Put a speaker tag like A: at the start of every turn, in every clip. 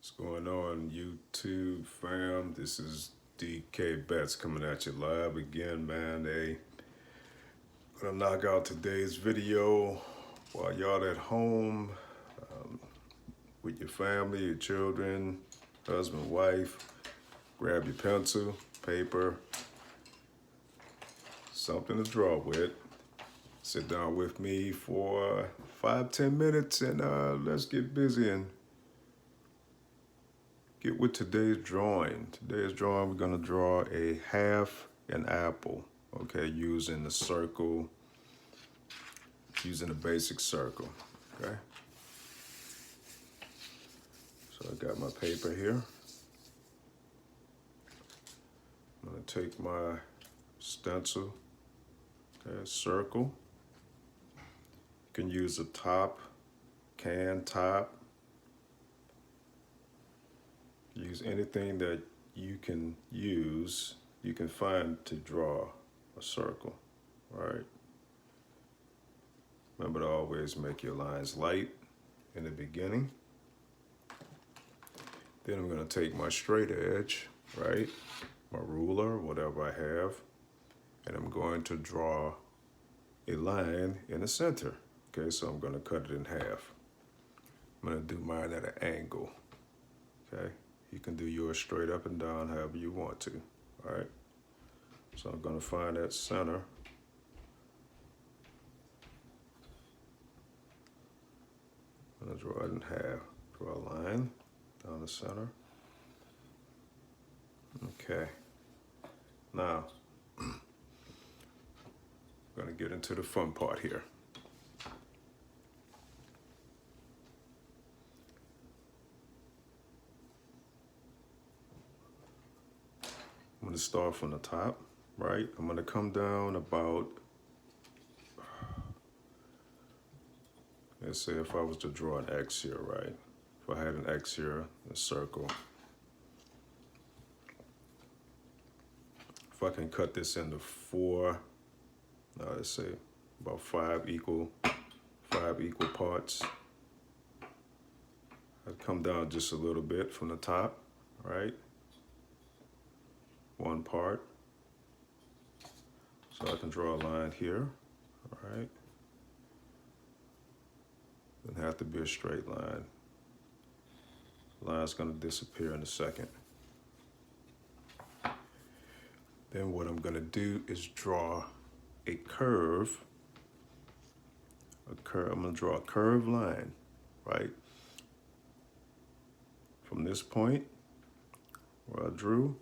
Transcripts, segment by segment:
A: What's going on, YouTube fam? This is DK Betts coming at you live again, man. Gonna knock out today's video while y'all at home with your family, your children, husband, wife. Grab your pencil, paper, something to draw with. Sit down with me for 5-10 minutes and let's get busy and get with today's drawing. Today's drawing, we're gonna draw a half an apple, okay, using the circle, using the basic circle, okay? So I got my paper here. I'm gonna take my stencil, okay, circle. You can use a top, can top. Use anything that you can use, you can find to draw a circle, right? Remember to always make your lines light in the beginning. Then I'm gonna take my straight edge, right? My ruler, whatever I have, and I'm going to draw a line in the center. Okay, so I'm gonna cut it in half. I'm gonna do mine at an angle, okay? You can do yours straight up and down however you want to, all right? So I'm gonna find that center. I'm gonna draw it in half. Draw a line down the center. Okay. Now, I'm gonna get into the fun part here. I'm gonna start from the top, right? I'm gonna come down about, let's say if I was to draw an X here, right? If I had an X here, a circle. If I can cut this into four, let's say about five equal parts. I'd come down just a little bit from the top, right? One part. So I can draw a line here, all right? Doesn't have to be a straight line. The line's gonna disappear in a second. Then what I'm gonna do is draw a curve. I'm gonna draw a curved line, right? From this point where I drew,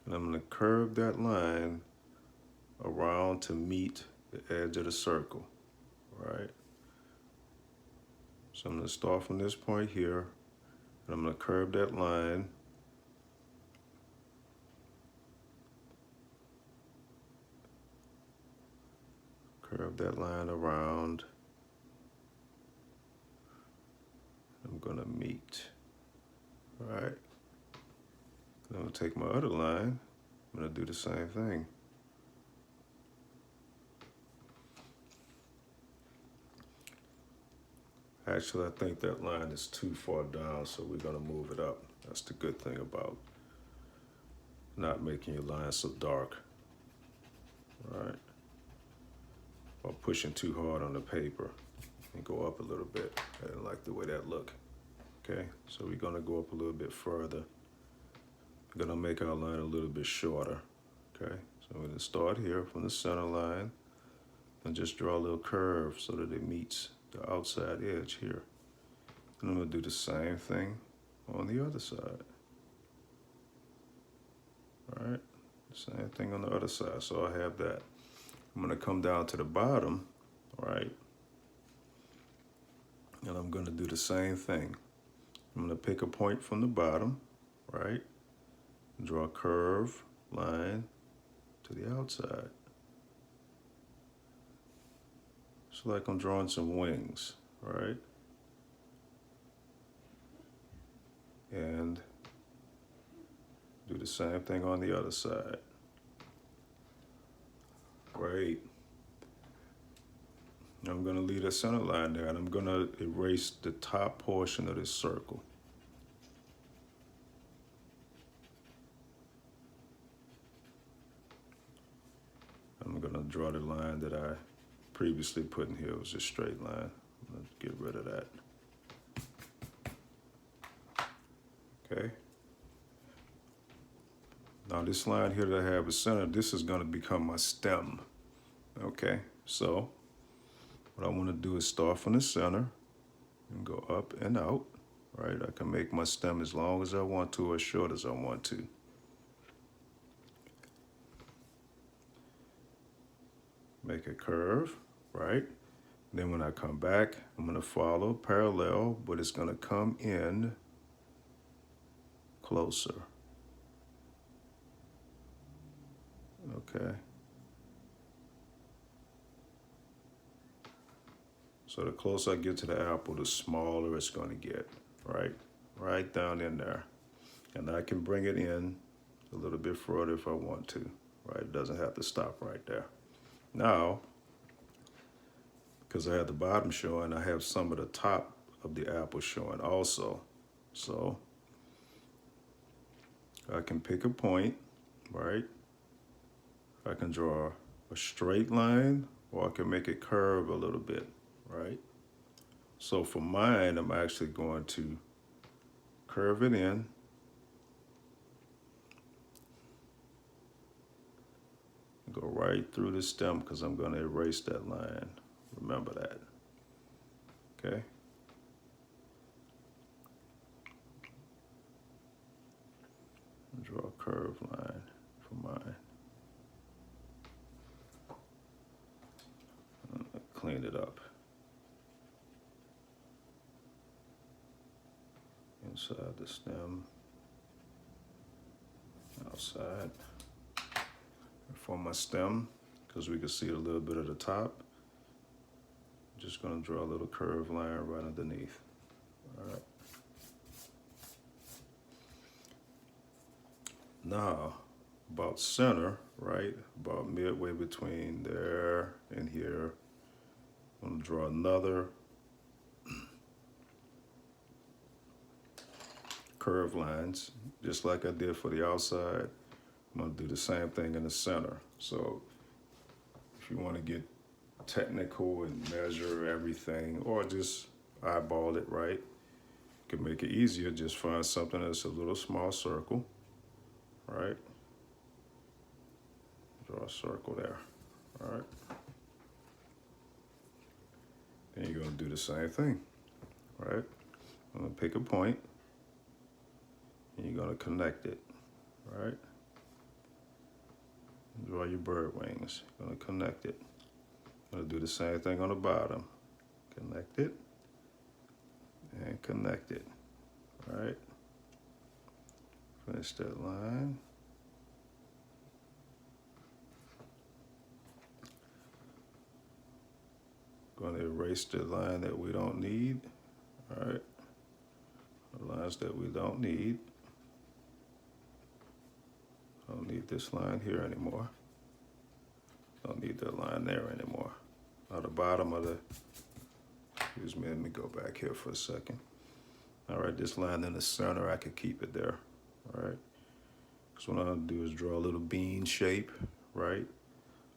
A: and I'm gonna curve that line around to meet the edge of the circle, right? So I'm gonna start from this point here, and I'm gonna curve that line around. I'm gonna meet, all right? Then I'm gonna take my other line, I'm gonna do the same thing. Actually, I think that line is too far down, so we're gonna move it up. That's the good thing about not making your line so dark, all right? Or pushing too hard on the paper and go up a little bit. I didn't like the way that looked. Okay, so we're gonna go up a little bit further. We're gonna make our line a little bit shorter, okay? So I'm gonna start here from the center line and just draw a little curve so that it meets the outside edge here. And I'm gonna do the same thing on the other side. All right, same thing on the other side, so I have that. I'm gonna come down to the bottom, right? And I'm gonna do the same thing. I'm gonna pick a point from the bottom, right? Draw a curve line to the outside. It's like I'm drawing some wings, right? And do the same thing on the other side. Great. I'm gonna leave a center line there, and I'm gonna erase the top portion of this circle. I'm gonna draw the line that I previously put in here. It was a straight line. Let's get rid of that. Okay. Now this line here that I have is centered, this is gonna become my stem. Okay, so what I wanna do is start from the center and go up and out, right? I can make my stem as long as I want to or as short as I want to. Make a curve, right? Then when I come back, I'm gonna follow parallel, but it's gonna come in closer. Okay. So the closer I get to the apple, the smaller it's gonna get, right? Right down in there. And I can bring it in a little bit further if I want to, right? It doesn't have to stop right there. Now, because I have the bottom showing, I have some of the top of the apple showing also. So I can pick a point, right? I can draw a straight line or I can make it curve a little bit, right? So for mine, I'm actually going to curve it in. Go right through the stem because I'm going to erase that line. Remember that. Okay. Draw a curved line for mine. Clean it up. Inside the stem, outside. And for my stem, because we can see a little bit of the top, just gonna draw a little curved line right underneath. All right. Now, about center, right? About midway between there and here, I'm gonna draw another curved lines, just like I did for the outside. I'm gonna do the same thing in the center. So if you wanna get technical and measure everything, or just eyeball it, right? You can make it easier, just find something that's a little small circle, right? Draw a circle there, all right? Then you're gonna do the same thing, right? I'm gonna pick a point, and you're gonna connect it, right? Draw your bird wings, you're gonna connect it. I'm gonna do the same thing on the bottom. Connect it, and connect it, all right? Finish that line. Going to erase the line that we don't need, all right? The lines that we don't need. Don't need this line here anymore. Don't need that line there anymore. Now the bottom of the, excuse me, let me go back here for a second. All right, this line in the center, I could keep it there, all right? So what I'm gonna do is draw a little bean shape, right?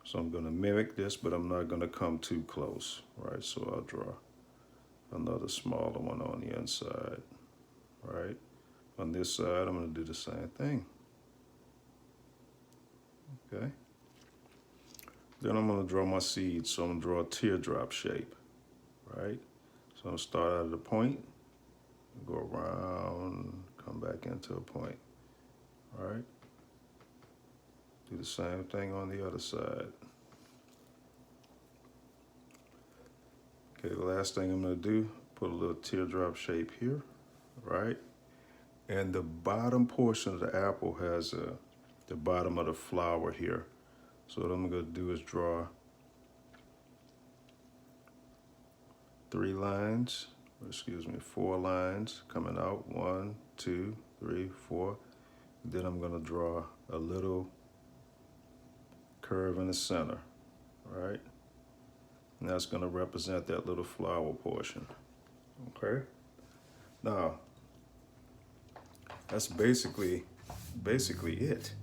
A: So I'm gonna mimic this, but I'm not gonna come too close, right? So I'll draw another smaller one on the inside, right? On this side, I'm gonna do the same thing, okay? Then I'm gonna draw my seed, so I'm gonna draw a teardrop shape, right? So I'm gonna start out at a point, go around, come back into a point, all right? Do the same thing on the other side. Okay, the last thing I'm gonna do, put a little teardrop shape here, right? And the bottom portion of the apple has the bottom of the flower here. So what I'm gonna do is draw 4 lines coming out, 1, 2, 3, 4. Then I'm gonna draw a little curve in the center, right? And that's gonna represent that little flower portion, okay? Now, that's basically it.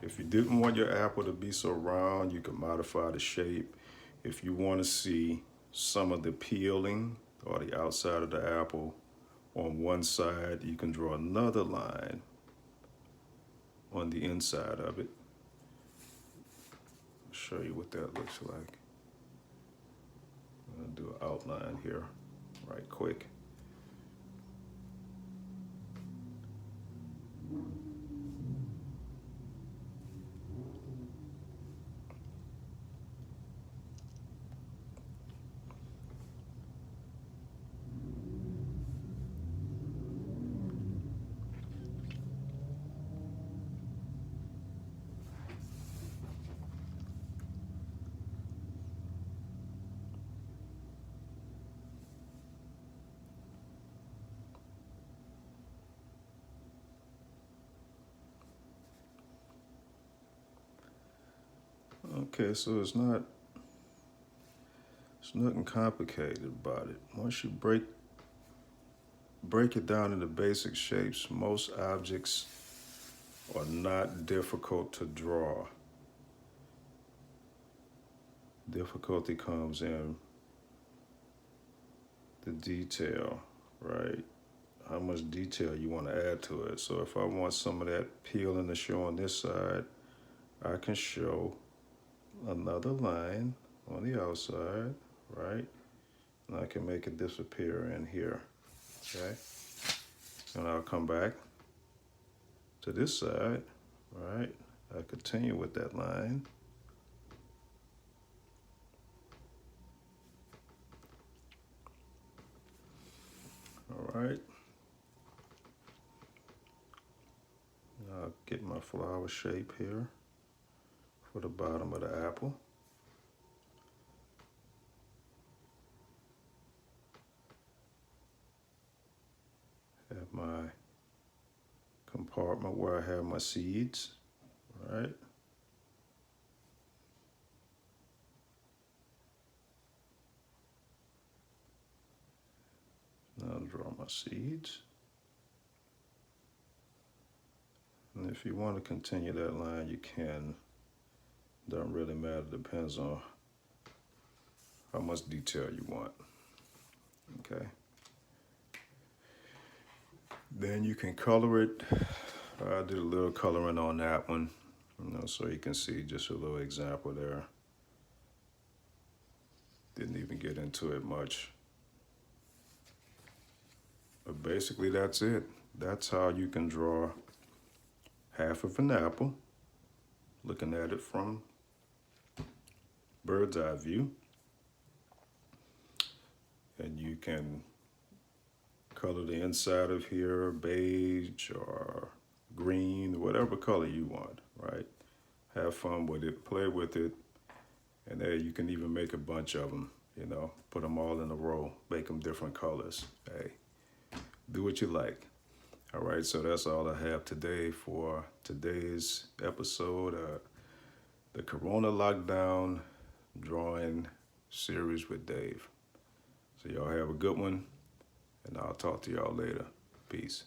A: If you didn't want your apple to be so round, you can modify the shape. If you want to see some of the peeling or the outside of the apple on one side, you can draw another line on the inside of it. I'll show you what that looks like. I'm gonna do an outline here right quick. Okay, so it's nothing complicated about it. Once you break it down into basic shapes, most objects are not difficult to draw. Difficulty comes in the detail, right? How much detail you want to add to it. So if I want some of that peeling to show on this side, I can show another line on the outside, right? And I can make it disappear in here, okay? And I'll come back to this side, right? I continue with that line. All right. I'll get my flower shape here for the bottom of the apple. Have my compartment where I have my seeds, right? Now I'll draw my seeds. And if you want to continue that line, you can. Doesn't really matter, depends on how much detail you want, okay? Then you can color it. I did a little coloring on that one, so you can see just a little example there. Didn't even get into it much. But basically that's it. That's how you can draw half of an apple, looking at it from bird's eye view. And you can color the inside of here beige or green, whatever color you want, right? Have fun with it, play with it, and there you can even make a bunch of them, put them all in a row, make them different colors. Hey, do what you like. All right, so that's all I have today for today's episode, the Corona Lockdown Drawing Series with Dave. So y'all have a good one, and I'll talk to y'all later. Peace.